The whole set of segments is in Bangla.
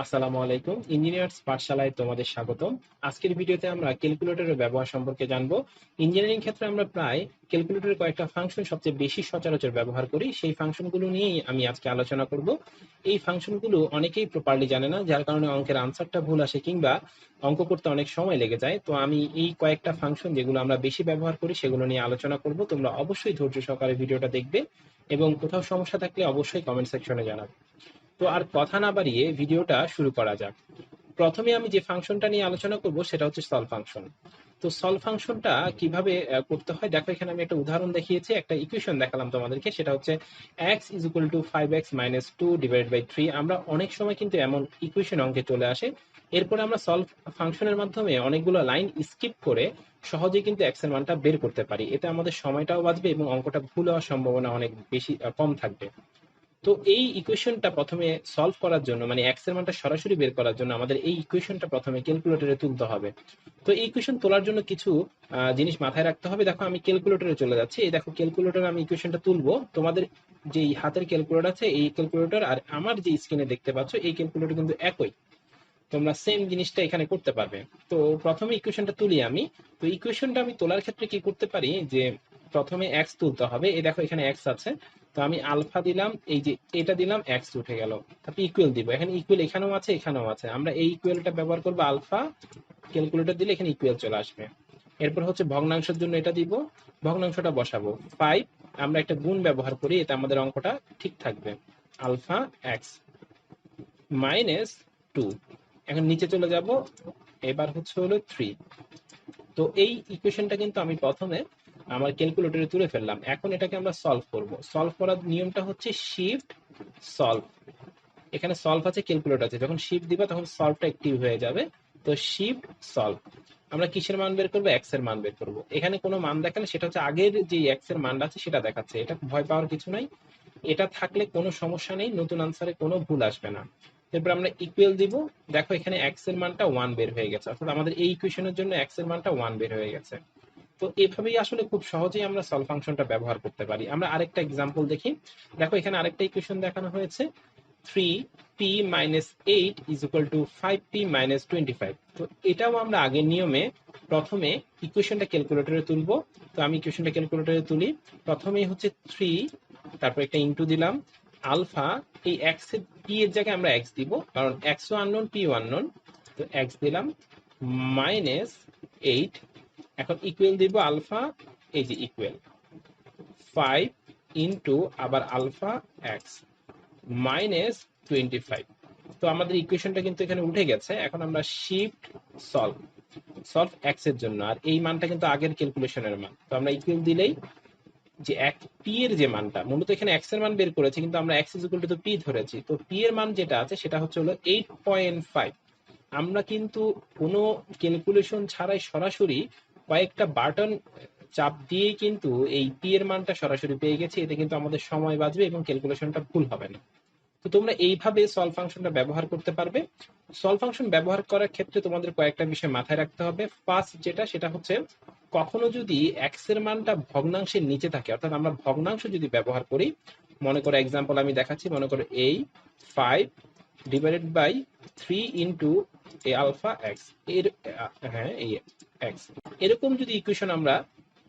আসসালামু আলাইকুম। ইঞ্জিনিয়ার্স পাঠশালায় তোমাদের স্বাগতম। আজকের ভিডিওতে আমরা ক্যালকুলেটরের ব্যবহার সম্পর্কে জানবো। ইঞ্জিনিয়ারিং ক্ষেত্রে আমরা প্রায় ক্যালকুলেটরের কয়েকটা ফাংশন সবচেয়ে বেশি সচরাচর ব্যবহার করি, সেই ফাংশনগুলো নিয়েই আমি আজকে আলোচনা করব। এই ফাংশনগুলো অনেকেই প্রপারলি জানে না, যার কারণে অঙ্কের আনসারটা ভুল আসে কিংবা অঙ্ক করতে অনেক সময় লেগে যায়। তো আমি এই কয়েকটা ফাংশন যেগুলো আমরা বেশি ব্যবহার করি সেগুলো নিয়ে আলোচনা করব। তোমরা অবশ্যই ধৈর্য সহকারে ভিডিওটা দেখবে এবং কোথাও সমস্যা থাকলে অবশ্যই কমেন্ট সেকশনে জানাবে। তো আর কথা না বাড়িয়ে ভিডিওটা শুরু করা যাক। প্রথমে আমি যে ফাংশনটা নিয়ে আলোচনা করব সেটা হচ্ছে সলভ ফাংশন। তো সলভ ফাংশনটা কিভাবে করতে হয় দেখো, এখানে আমি একটা উদাহরণ দেখিয়েছি, একটা ইকুয়েশন দেখালাম তোমাদেরকে, সেটা হচ্ছে x is equal to 5x minus 2 divided by 3। আমরা অনেক সময় কিন্তু এমন ইকুয়েশন অঙ্কে চলে আসে, এরপরে আমরা সলভ ফাংশনের মাধ্যমে অনেকগুলো লাইন স্কিপ করে সহজে কিন্তু x এর মানটা বের করতে পারি। এতে আমাদের সময়টাও বাঁচবে এবং অঙ্কটা ভুল হওয়ার সম্ভাবনা অনেক বেশি কম থাকবে। তো এই ইকুয়েশনটা প্রথমে সলভ করার জন্য, মানে এক্স এর মানটা সরাসরি বের করার জন্য আমাদের এই ইকুয়েশনটা প্রথমে ক্যালকুলেটরে তুলতে হবে। তো এই ইকুয়েশন তোলার জন্য কিছু জিনিস মাথায় রাখতে হবে। দেখো আমি ক্যালকুলেটরে চলে যাচ্ছি, এই দেখো ক্যালকুলেটরে আমি ইকুয়েশনটা তুলবো। তোমাদের যে হাতের ক্যালকুলেটর আছে এই ক্যালকুলেটর আর আমার যে স্ক্রিনে দেখতে পাচ্ছ এই ক্যালকুলেটর কিন্তু একই, তোমরা সেম জিনিসটা এখানে করতে পারবে। তো প্রথমে ইকুয়েশনটা তুলি আমি। তো ইকুয়েশনটা আমি তোলার ক্ষেত্রে কি করতে পারি, যে প্রথমে এক্স তুলতে হবে। এই দেখো এখানে এক্স আছে, তো আমি আলফা দিলাম, এই যে এটা দিলাম, এক্স উঠে গেল। তারপর ইকুয়াল দিব, এখানে ইকুয়াল এখানেও আছে এখানেও আছে, আমরা এই ইকুয়ালটা ব্যবহার করবো আলফা। ক্যালকুলেটর দিলে এখানে ইকুয়াল চলে আসবে। এরপর হচ্ছে ভগ্নাংশের জন্য এটা দিব, ভগ্নাংশটা বসাবো 5। আমরা একটা গুণ ব্যবহার করি, এতে আমাদের অঙ্কটা ঠিক থাকবে। Alpha x minus 2। এখন নিচে চলে যাব, এবার হচ্ছে হলো 3। তো এই ইকুয়েশনটা কিন্তু আমি প্রথমে আমার ক্যালকুলেটরে তুলে ফেললাম। এখন এটাকে আমরা সলভ করব। সলভ করার নিয়মটা হচ্ছে শিফট সলভ। এখানে সলভ আছে, ক্যালকুলেটর আছে, যখন শিফট দিবা তখন সলভটা অ্যাক্টিভ হয়ে যাবে। তো শিফট সলভ, আমরা কিসের মান বের করবো, এক্স এর মান বের করবো। এখানে কোনো মান দেখালে সেটা হচ্ছে আগের যে এক্স এর মানটা আছে সেটা দেখাচ্ছে, এটা ভয় পাওয়ার কিছু নাই। এটা থাকলে কোনো সমস্যা নেই, নতুন আনসারে কোনো ভুল আসবে না। এরপর আমরা ইকুয়াল দিব, দেখো এখানে এক্স এর মানটা 1 বের হয়ে গেছে, অর্থাৎ আমাদের এই ইকুয়েশনের জন্য এক্স এর মানটা 1 বের হয়ে গেছে। তো এভাবেই আসলে খুব সহজেই আমরা সলভ ফাংশনটা ব্যবহার করতে পারি। আমরা আরেকটা এক্সাম্পল দেখি। দেখো এখানে আরেকটা ইকুয়েশন দেখানো হয়েছে, 3p minus 8 is equal to 5p minus 25। তো এটাও আমরা আগের নিয়মে প্রথমে ইকুয়েশনটা ক্যালকুলেটরে তুলবো। তো আমি ইকুয়েশনটা ক্যালকুলেটরে তুলি, প্রথমেই হচ্ছে 3, তারপর একটা ইনটু দিলাম আলফা, এই এক্স এর পি এর জায়গায় আমরা এক্স দিব, কারণ এক্স ও আননোন পি ও আননোন। তো এক্স দিলাম মাইনাস 8। এখন ইকুয়াল দিব আলফা, এই যে ইকুয়াল 5 ইনটু আবার আলফা এক্স মাইনাস 25। তো আমাদের ইকুয়েশনটা কিন্তু এখানে উঠে গেছে। এখন আমরা শিফট সলভ, সলভ এক্স এর জন্য, আর এই মানটা কিন্তু আগের ক্যালকুলেশনের মান। তো আমরা ইকুয়াল দিলেই যে এক পি এর যে মানটা, মূলত এখানে এক্স এর মান বের করেছি কিন্তু আমরা x is equal two P ধরেছি। তো পি এর মান যেটা আছে সেটা হচ্ছে হলো 8.5। আমরা কিন্তু কোনো ক্যালকুলেশন ছাড়াই সরাসরি কয়েকটা বাটন চাপ দিয়েই কিন্তু এই পি এর মানটা সরাসরি পেয়ে গেছি। এতে কিন্তু আমাদের সময় বাঁচবে এবং ক্যালকুলেশনটা ভুল হবে না। তো তোমরা এইভাবে সলভ ফাংশনটা ব্যবহার করতে পারবে। সলভ ফাংশন ব্যবহার করার ক্ষেত্রে তোমাদের কয়েকটা বিষয় মাথায় রাখতে হবে। ফার্স্ট যেটা, সেটা হচ্ছে কখনো যদি এক্স এর মানটা ভগ্নাংশের নিচে থাকে, অর্থাৎ আমরা ভগ্নাংশ যদি ব্যবহার করি, মনে করো এক্সাম্পল আমি দেখাচ্ছি, মনে করো এই 5 divided by 3 into a alpha x এর, হ্যাঁ এই এক্স, এরকম যদি ইকুয়েশন আমরা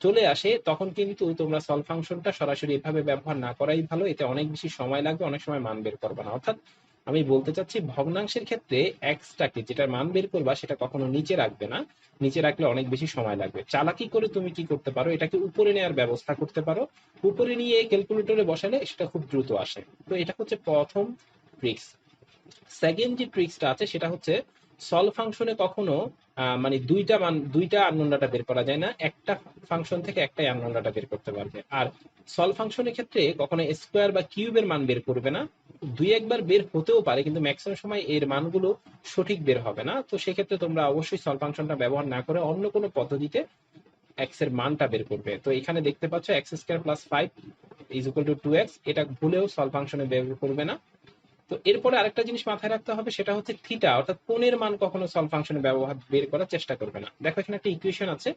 চলে আসে, তখন কিন্তু তোমরা সলভ ফাংশনটা সরাসরি এভাবে ব্যবহার না করাই ভালো। এতে অনেক বেশি সময় লাগবে, অনেক সময় মান বের করবে না। অর্থাৎ আমি বলতে চাচ্ছি ভগ্নাংশের ক্ষেত্রে এক্সটাকে, যেটা মান বের করবা সেটা কখনো নিচে রাখবে না, নিচে রাখলে অনেক বেশি সময় লাগবে। চালাকি করে তুমি কি করতে পারো, এটাকে উপরে নেওয়ার ব্যবস্থা করতে পারো। উপরে নিয়ে ক্যালকুলেটরে বসালে সেটা খুব দ্রুত আসে। তো এটা হচ্ছে প্রথম ট্রিক্স। সেকেন্ড যে ট্রিক্সটা আছে সেটা হচ্ছে সলভ ফাংশনে কখনো মানে দুইটা আননোন ডাটা বের করা যায় না, একটা ফাংশন থেকে একটাই আননোন ডাটা বের করতে পারবে। আর সলভ ফাংশনের ক্ষেত্রে কখনো স্কোয়ার বা কিউবের মান বের করবে না। দুই একবার বের হতেও পারে কিন্তু ম্যাক্সিমাম সময় এর মানগুলো সঠিক বের হবে না। তো সেক্ষেত্রে তোমরা অবশ্যই সলভ ফাংশনটা ব্যবহার না করে অন্য কোনো পদ্ধতিতে এক্স এর মানটা বের করবে। তো এখানে দেখতে পাচ্ছ x square plus 5 is equal two 2x, এটা ভুলেও সলভ ফাংশনে বের করবে না। তো এরপরে আরেকটা জিনিস মাথায় রাখতে হবে, সেটা হচ্ছে থিটা অর্থাৎ কোণের মান কখনো সলভ ফাংশনে ব্যবহার বের করার চেষ্টা করবে না। দেখো এখানে একটা ইকুয়েশন আছে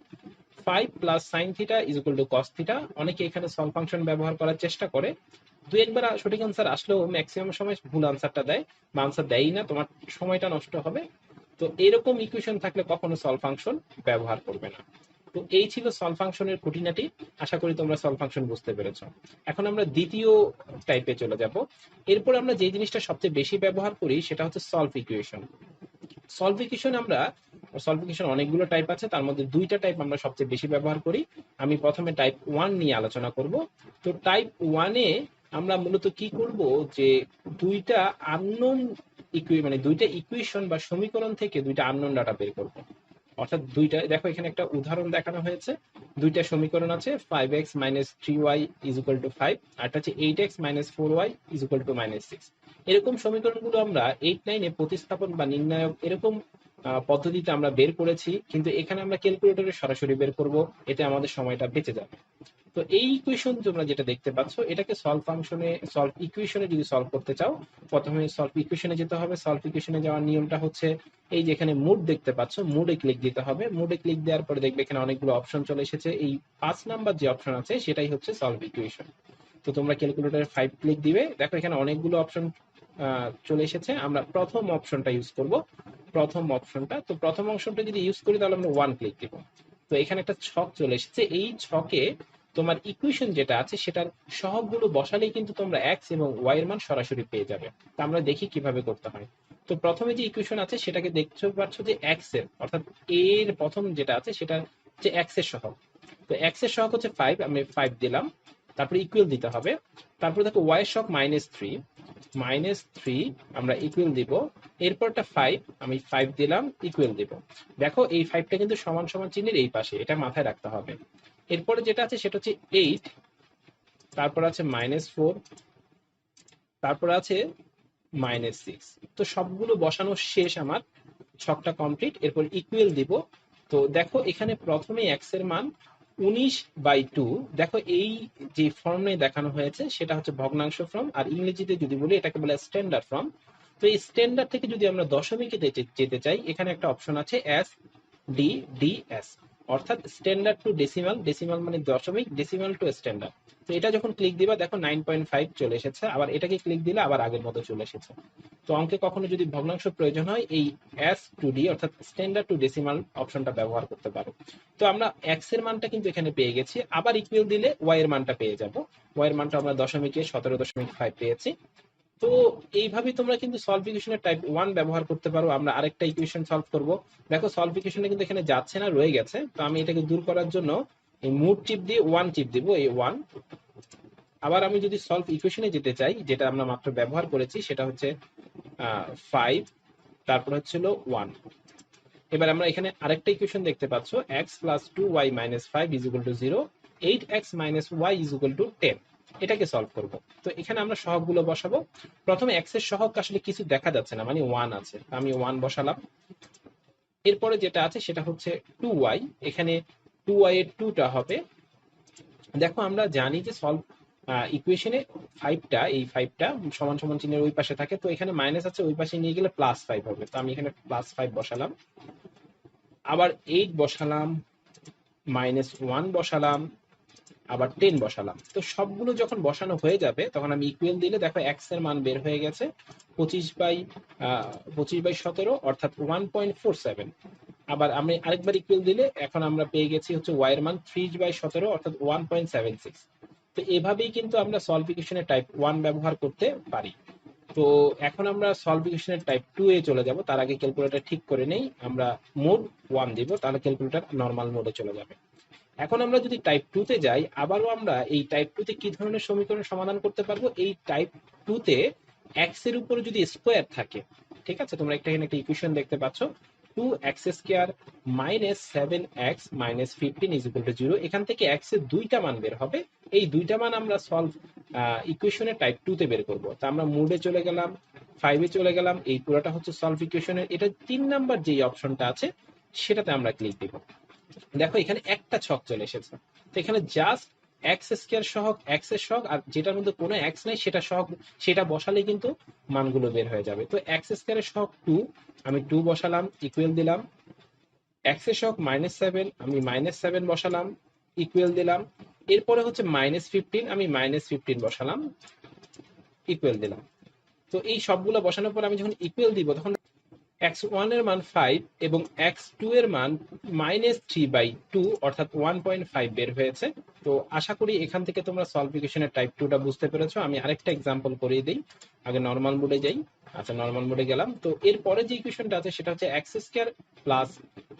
5 plus sine theta is equal to cos theta. অনেকে এখানে সলভ ফাংশন ব্যবহার করার চেষ্টা করে, দু একবার সঠিক আনসার আসলেও ম্যাক্সিমাম সময় ভুল আনসারটা দেয় বা আনসার দেয়ই না, তোমার সময়টা নষ্ট হবে। তো এরকম ইকুয়েশন থাকলে কখনো সলভ ফাংশন ব্যবহার করবে না। তো এই ছিল সলভ ফাংশনের খুঁটিনাটি। আশা করি তোমরা সলভ ফাংশন বুঝতে পেরেছো। এখন আমরা দ্বিতীয় টাইপে চলে যাব। এরপর আমরা যে জিনিসটা সবচেয়ে বেশি ব্যবহার করি সেটা হচ্ছে সলভ ইকুয়েশন। সলভ ইকুয়েশন অনেকগুলো টাইপ আছে, তার মধ্যে দুইটা টাইপ আমরা সবচেয়ে বেশি ব্যবহার করি। আমি প্রথমে টাইপ 1 নিয়ে আলোচনা করব। তো টাইপ 1-এ আমরা মূলত কি করব, যে দুইটা আননোন দুইটা ইকুয়েশন বা সমীকরণ থেকে দুইটা আননোন ডাটা বের করব। অর্থাৎ দুইটা, দেখো এখানে একটা উদাহরণ দেখানো হয়েছে, দুইটা সমীকরণ আছে 5x - 3y = 5, আর হচ্ছে 8x - 4y = -6। এরকম সমীকরণগুলো আমরা 8-9-এ প্রতিস্থাপন বা নির্ণায়ক এরকম পদ্ধতিতে আমরা বের করেছি, কিন্তু এখানে আমরা ক্যালকুলেটরে সরাসরি বের করব, এতে আমাদের সময়টা বেঁচে যাবে। তো এই ইকুয়েশন তোমরা যেটা দেখতে পাচ্ছ, এটাকে সলভ ইকুয়েশনে যদি সলভ করতে চাও, প্রথমে সলভ ইকুয়েশনে যেতে হবে। সলভ ইকুয়েশনে যাওয়ার নিয়মটা হচ্ছে এই যে এখানে মুড দেখতে পাচ্ছ, মুডে ক্লিক দিতে হবে। মুডে ক্লিক দেওয়ার পরে দেখবে এখানে অনেকগুলো অপশন চলে এসেছে। এই 5 নাম্বার যে অপশন আছে সেটাই হচ্ছে সলভ ইকুয়েশন। তো তোমরা ক্যালকুলেটরে 5 ক্লিক দিবে, দেখো এখানে অনেকগুলো অপশন চলে এসেছে। আমরা প্রথম অপশনটা ইউজ করব, প্রথম অপশনটা যদি ইউজ করি তাহলে আমরা 1 ক্লিক দিব। তো এখানে একটা ছক চলে এসেছে, এই ছকে তোমার ইকুয়েশন যেটা আছে সেটার সহগগুলো বসালেই কিন্তু তোমরা এক্স এবং ওয়াই এর মান সরাসরি পেয়ে যাবে। তা আমরা দেখি কিভাবে করতে হয়। তো প্রথমে যে ইকুয়েশন আছে সেটাকে দেখতে পাচ্ছ যে এক্স এর, অর্থাৎ এর প্রথম যেটা আছে সেটা হচ্ছে এক্স এর সহগ। তো এক্স এর সহগ হচ্ছে 5, আমি 5 দিলাম, তারপরে ইকুয়াল দিতে হবে। তারপরে দেখো ওয়াই এর সহগ -3 আমরা ইকুয়াল দিব। এরপরটা 5, আমি 5 দিলাম, ইকুয়াল দিব। দেখো এই 5টা কিন্তু সমান সমান চিহ্নের এই পাশে, এটা মাথায় রাখতে হবে। এরপরে যেটা আছে সেটা হচ্ছে 8, তারপর আছে -4, তারপর আছে -6। তো সবগুলো বসানো শেষ, আমার ছকটা কমপ্লিট। এরপর ইকুয়াল দিব। তো দেখো এখানে প্রথমে এক্স এর মান 19/2। দেখো এই যে ফর্মে দেখানো হয়েছে সেটা হচ্ছে ভগ্নাংশ ফর্ম, আর ইংরেজিতে যদি বলি এটাকে বলে স্ট্যান্ডার্ড ফর্ম। তো এই স্ট্যান্ডার্ড থেকে যদি আমরা দশমিকে যেতে চাই, এখানে একটা অপশন আছে SDDS, অর্থাৎ স্ট্যান্ডার্ড টু ডেসিমাল, ডেসিমাল মানে দশমিক, ডেসিমাল টু স্ট্যান্ডার্ড। তো এটা যখন ক্লিক দিবা দেখো 9.5 চলে এসেছে, আবার এটাকে ক্লিক দিলে আবার আগের মতো চলে এসেছে। তো অঙ্কে কখনো যদি ভগ্নাংশ প্রয়োজন হয় এই S2D অর্থাৎ স্ট্যান্ডার্ড টু ডেসিমাল অপশনটা ব্যবহার করতে পারো। তো আমরা এক্স এর মানটা কিন্তু এখানে পেয়ে গেছি, আবার ইকুয়াল দিলে ওয়াই এর মানটা পেয়ে যাব। ওয়াই এর মানটা আমরা দশমিকে 17.5 পেয়েছি। তো এইভাবে তোমরা কিন্তু সলভ ইকুয়েশনের টাইপ 1 ব্যবহার করতে পারো। আমরা আরেকটা ইকুয়েশন সলভ করব। দেখো সলভ ইকুয়েশনে কিন্তু এখানে যাচ্ছে না, রয়ে গেছে। তো আমি এটাকে দূর করার জন্য এই মুভ টিপ দিয়ে 1 টিপ দিব, এই 1। আবার আমি যদি সলভ ইকুয়েশনে যেতে চাই, যেটা আমরা মাত্র ব্যবহার করেছি সেটা হচ্ছে 5, তারপর হচ্ছিল 1। এবার আমরা এখানে আরেকটা ইকুয়েশন দেখতে পাচ্ছ, x + 2y - 5 = 0, 8x - y = 10। এটাকে সলভ করব। তো এখানে আমরা সহগগুলো বসাবো। প্রথমে x এর সহগ আসলে কিছু দেখা যাচ্ছে না, মানে 1 আছে, আমি 1 বসালাম। এরপরে যেটা আছে সেটা হচ্ছে 2y, এখানে 2y এর 2টা হবে। দেখো আমরা জানি যে সলভ ইকুয়েশনে 5টা, এই 5টা সমান সমান চিহ্নের ওই পাশে থাকে, তো এখানে মাইনাস আছে, ওই পাশে নিয়ে গেলে +5 হবে। তো আমি এখানে +5 বসালাম, আবার 8 বসালাম, -1 বসালাম, আবার 10 বসালাম। তো সবগুলো যখন বসানো হয়ে যাবে তখন আমি ইকুয়াল দিলে দেখো x এর মান বের হয়ে গেছে 25/17, অর্থাৎ 1.47। আবার আমি আরেকবার ইকুয়াল দিলে এখন আমরা পেয়ে গেছি হচ্ছে y এর মান 30/17, অর্থাৎ 1.76। তো এভাবেই কিন্তু আমরা সলভ ইকুয়েশনের টাইপ 1 ব্যবহার করতে পারি। তো এখন আমরা সলভ ইকুয়েশনের টাইপ 2 এ চলে যাব। তার আগে ক্যালকুলেটর ঠিক করে নেই, আমরা মোড 1 দিব, তাহলে ক্যালকুলেটর নরমাল মোডে চলে যাবে। এখন আমরা যদি টাইপ 2 তে যাই, আবারও আমরা এই টাইপ 2 তে কি ধরনের সমীকরণ সমাধান করতে পারবো, এই টাইপ 2 তে x এর উপরে যদি স্কয়ার থাকে, ঠিক আছে, তোমরা এখানে একটা ইকুয়েশন দেখতে পাচ্ছ 2x² - 7x - 15 = 0। এখান থেকে x এর দুইটা মান বের হবে, এই দুইটা মান আমরা সলভ ইকুয়েশনের টাইপ 2 তে বের করব। তা আমরা মোডে চলে গেলাম, 5 এ চলে গেলাম, এই পুরোটা হচ্ছে সলভ ইকুয়েশনের। এটা 3 নাম্বার যেই অপশনটা আছে সেটাতে আমরা ক্লিক দিব। দেখো এখানে একটা ছক চলে এসেছে। তো এখানে জাস্ট এক্স স্কয়ার সহগ এক্স এর সহগ আর যেটার মধ্যে কোনো এক্স নাই সেটা সহগ, সেটা বসালে কিন্তু মানগুলো বের হয়ে যাবে। তো এক্স স্কয়ারের সহগ 2, আমি 2 বসালাম, ইকুয়াল দিলাম। এক্স এর সহগ -7, আমি -7 বসালাম, ইকুয়াল দিলাম। এরপরে হচ্ছে -15, আমি -15 বসালাম, ইকুয়াল দিলাম। তো এই সবগুলো বসানোর পর আমি যখন ইকুয়াল দিব তখন x1 এর মান 5 এবং x2 এর মান -3/2 অর্থাৎ 1.5 বের হয়েছে। তো আশা করি এখান থেকে তোমরা সলভ ইকুয়েশনের টাইপ 2টা বুঝতে পেরেছো। আমি আরেকটা এক্সাম্পল করিয়ে দিই, আগে নরমাল মোডে যাই। আচ্ছা, নরমাল মোডে গেলাম। তো এরপরে যে ইকুয়েশনটা আছে সেটা হচ্ছে x square plus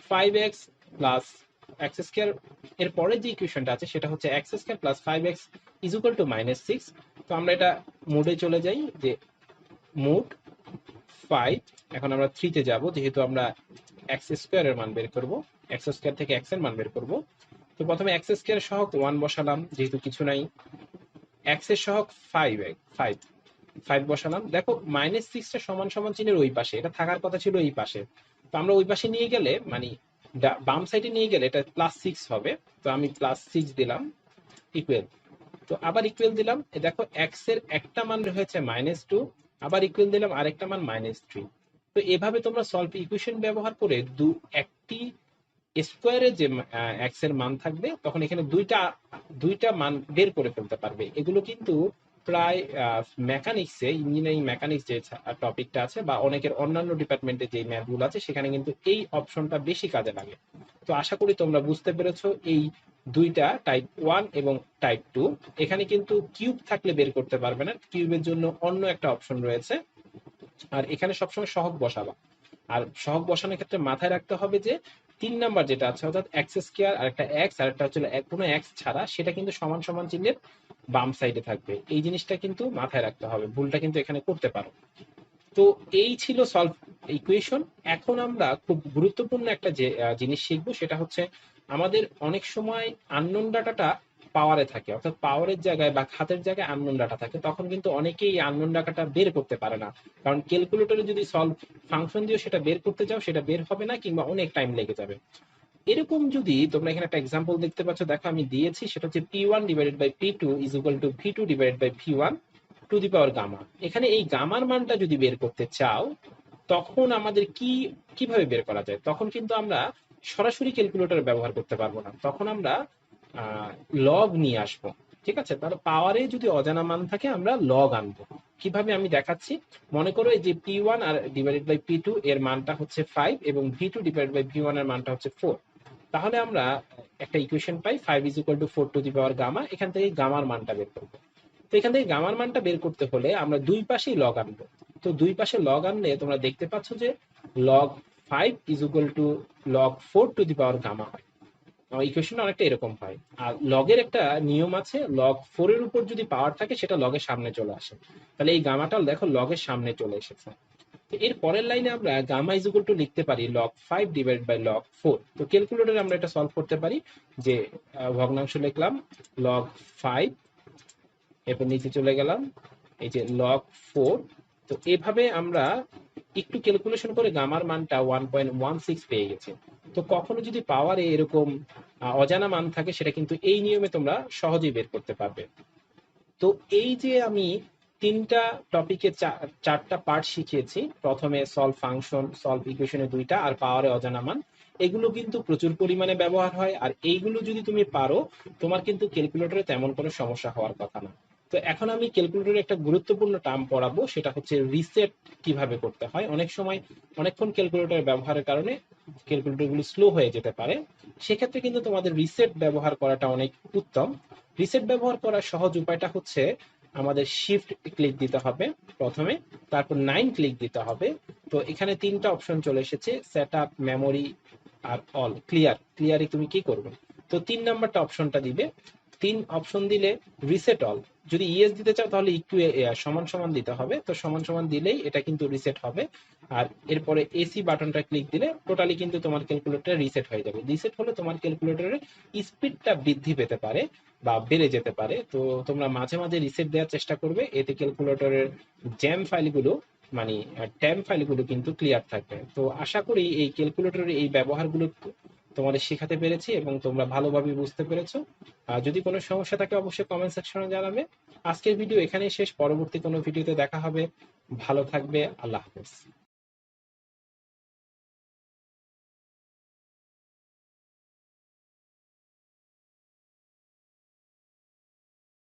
5x plus x square. এর পরে যে ইকুয়েশনটা আছে সেটা হচ্ছে x square plus 5x is equal two -6। তো আমরা এটা মোডে চলে যাই, যে মোড 5, এখন আমরা 3 তে যাব, যেহেতু আমরা এক্স স্কয়ার এর মান বের করব, এক্স স্কয়ার থেকে এক্স এর মান বের করব। তো প্রথমে এক্স স্কয়ার সহগ 1 বসালাম, যেহেতু কিছু নাই। এক্স এর সহগ 5 বসালাম। দেখো -6 টা সমান সমান চিহ্নের ওই পাশে, এটা থাকার কথা ছিল এই পাশে। তো আমরা ওই পাশে নিয়ে গেলে মানে বাম সাইডে নিয়ে গেলে এটা +6 হবে। তো আমি +6 দিলাম, ইকুয়াল। তো আবার ইকুয়াল দিলাম, দেখো এক্স এর একটা মান হয়েছে -2, আবার ইকুয়াল দিলাম আরেকটা মান -3। তো এভাবে তোমরা সলভ ইকুয়েশন ব্যবহার করে একটি স্কোয়ারে যে এক্স এর মান থাকবে তখন এখানে দুইটা মান বের করে ফেলতে পারবে। এগুলো কিন্তু প্রায় মেকানিক্সে, ইঞ্জিনিয়ারিং মেকানিক্স যে টপিকটা আছে বা অনেকের অন্যান্য ডিপার্টমেন্টে যে ম্যাথগুলো আছে সেখানে কিন্তু এই অপশনটা বেশি কাজে লাগে। তো আশা করি তোমরা বুঝতে পেরেছো এই দুইটা টাইপ 1 এবং টাইপ 2। এখানে কিন্তু কিউব থাকলে বের করতে পারবে না, কিউবের জন্য অন্য একটা অপশন রয়েছে। আর এখানে সবসময় সহগ বসাবা। আর সহগ বসানোর ক্ষেত্রে মাথায় রাখতে হবে যে 3 নাম্বার যেটা আছে অর্থাৎ এক্স স্কয়ার আর একটা এক্স আর একটা হচ্ছে কোনো এক্স ছাড়া, সেটা কিন্তু সমান সমান চিহ্নের বাম সাইডে থাকবে। এই জিনিসটা কিন্তু মাথায় রাখতে হবে, ভুলটা কিন্তু এখানে করতে পারো। তো এই ছিল সলভ ইকুয়েশন। এখন আমরা খুব গুরুত্বপূর্ণ একটা যে জিনিস শিখবো সেটা হচ্ছে আমাদের অনেক সময় আননোন ডাটাটা পাওয়ারে থাকে, অর্থাৎ পাওয়ারের জায়গায় বা খাতের জায়গায় আননোন ডাটা থাকে, তখন কিন্তু অনেকেই আননোন ডাটাটা বের করতে পারে না। কারণ ক্যালকুলেটরে যদি সলভ ফাংশন দিয়ে সেটা বের করতে যাও সেটা বের হবে না, কিংবা অনেক টাইম লেগে যাবে। এরকম যদি তোমরা এখানে একটা এক্সাম্পল দেখতে পাচ্ছ, দেখো আমি দিয়েছি, সেটা হচ্ছে p1 divided by p2 is equal to v2 divided by v1 to the power gamma. এখানে এই গামার মানটা যদি বের করতে চাও তখন আমাদের কিভাবে বের করা যায়? তখন কিন্তু আমরা সরাসরি ক্যালকুলেটর ব্যবহার করতে পারবো না, তখন আমরা লগ নিয়ে আসবো। ঠিক আছে, তাহলে পাওয়ারে যদি অজানা মান থাকে আমরা লগ আনবো। কিভাবে আমি দেখাচ্ছি। মনে করো এই যে p1 R divided by p2 এর মানটা হচ্ছে 5 এবং v2 ডিভাইডেড বাই v1 এর মানটা হচ্ছে 4। তাহলে আমরা একটা ইকুয়েশন পাই 5 is equal to 4 to the power gamma. এখান থেকে গামার মানটা বের করবো। তো এখান থেকে গামার মানটা বের করতে হলে আমরা দুই পাশেই লগ আনবো। তো দুই পাশে লগ আনলে তোমরা দেখতে পাচ্ছ যে log 5 is equal to log 4 to the power gamma হয়। ইকুয়েশন অনেকটা এরকম হয়। আর লগের একটা নিয়ম আছে, লগ 4 এর উপর যদি পাওয়ার থাকে সেটা লগের সামনে চলে আসে। তাহলে এই গামাটা দেখো লগের সামনে চলে এসেছে। তো এর পরের লাইনে আমরা গামা ইজ ইকুয়াল টু লিখতে পারি লগ 5 ডিভাইড বাই লগ 4। তো ক্যালকুলেটরে আমরা এটা সলভ করতে পারি, যে ভগ্নাংশ লিখলাম লগ 5, এরপর নিচে চলে গেলাম এই যে লগ 4। তো এভাবে আমরা একটু ক্যালকুলেশন করে গামার মানটা 1.16 পেয়ে গেছি। তো কখনো যদি পাওয়ারে এরকম অজানা মান থাকে সেটা কিন্তু এই নিয়মে তোমরা সহজেই বের করতে পারবে। তো এই যে আমি তিনটা টপিকে চারটা পার্ট শিখিয়েছি, প্রথমে সলভ ফাংশন, সলভ ইকুয়েশনে দুইটা, আর পাওয়ারে অজানা মান, এগুলো কিন্তু প্রচুর পরিমাণে ব্যবহার হয়। আর এইগুলো যদি তুমি পারো তোমার কিন্তু ক্যালকুলেটরে তেমন কোনো সমস্যা হওয়ার কথা না। তো এখন আমি ক্যালকুলেটরে একটা গুরুত্বপূর্ণ টার্ম পড়াবো, সেটা হচ্ছে রিসেট কিভাবে করতে হয়। অনেক সময় অনেকক্ষণ ক্যালকুলেটর ব্যবহারের কারণে ক্যালকুলেটরগুলো স্লো হয়ে যেতে পারে, সেক্ষেত্রে কিন্তু তোমাদের রিসেট ব্যবহার করাটা অনেক উত্তম। রিসেট ব্যবহার করার সহজ উপায়টা হচ্ছে আমাদের শিফট ক্লিক দিতে হবে প্রথমে, তারপর 9 ক্লিক দিতে হবে। তো এখানে তিনটা অপশন চলে এসেছে, সেট আপ, মেমোরি আর অল। ক্লিয়ারে তুমি কি করবে? তো 3 নাম্বারটা অপশনটা দিবে। 3 অপশন দিলে রিসেট অল। যদি ইয়েস দিতে চাও তাহলে সমান সমান দিতে হবে। তো সমান সমান দিলেই এটা কিন্তু রিসেট হবে। আর এরপরে এসি বাটনটা ক্লিক দিলে টোটালি কিন্তু তোমার ক্যালকুলেটর রিসেট হয়ে যাবে। রিসেট হলে তোমার ক্যালকুলেটরের স্পিডটা বৃদ্ধি পেতে পারে বা বেড়ে যেতে পারে। তো তোমরা মাঝে মাঝে রিসেট দেওয়ার চেষ্টা করবে, এতে ক্যালকুলেটরের জ্যাম ফাইলগুলো মানে ট্যাম ফাইলগুলো কিন্তু ক্লিয়ার থাকবে। তো আশা করি এই ক্যালকুলেটরের এই ব্যবহারগুলো তোমাদের শেখাতে পেরেছি এবং তোমরা ভালোভাবে বুঝতে পেরেছো। যদি কোনো সমস্যা থাকে অবশ্যই কমেন্ট সেকশনে জানাবে। আজকের ভিডিও এখানেই শেষ, পরবর্তী কোনো ভিডিওতে দেখা হবে। ভালো থাকবে, আল্লাহ হাফেজ।